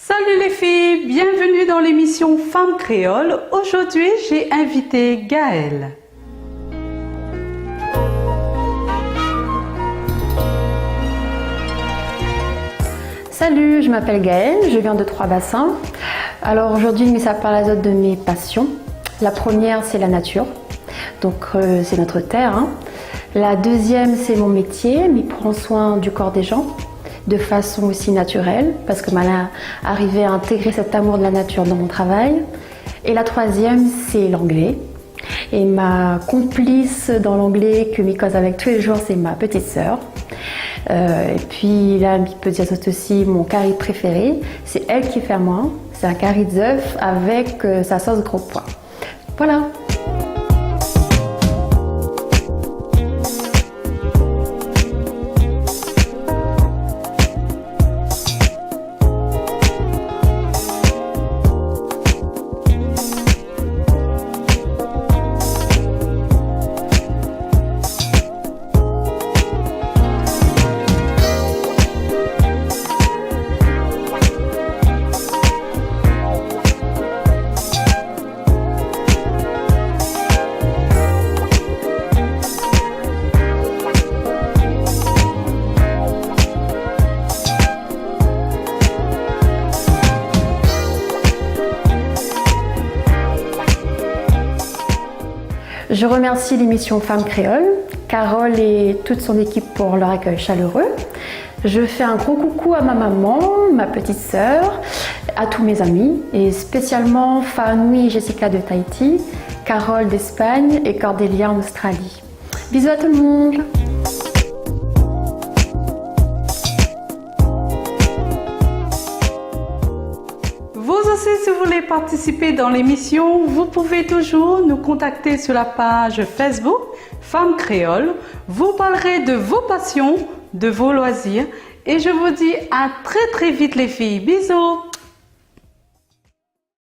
Salut les filles, bienvenue dans l'émission Femmes Créoles. Aujourd'hui, j'ai invité Gaëlle. Salut, je m'appelle Gaëlle, je viens de Trois-Bassins. Alors aujourd'hui, je ça par l'azote de mes passions. La première, c'est la nature, donc c'est notre terre. La deuxième, c'est mon métier, mais prendre soin du corps des gens de façon aussi naturelle, parce que m'a arrivé à intégrer cet amour de la nature dans mon travail. Et la troisième, c'est l'anglais. Et ma complice dans l'anglais que m'y cause avec tous les jours, c'est ma petite sœur. Et puis là, je peux dire aussi mon curry préféré, c'est elle qui fait à moi. C'est un curry d'œuf avec sa sauce gros pois. Voilà. Je remercie l'émission Femmes Créoles, Carole et toute son équipe pour leur accueil chaleureux. Je fais un gros coucou à ma maman, ma petite sœur, à tous mes amis et spécialement Fanoui et Jessica de Tahiti, Carole d'Espagne et Cordélia en Australie. Bisous à tout le monde! Vous aussi, si vous voulez participer dans l'émission, vous pouvez toujours nous contacter sur la page Facebook Femmes Créoles. Vous parlerez de vos passions, de vos loisirs et je vous dis à très vite les filles. Bisous!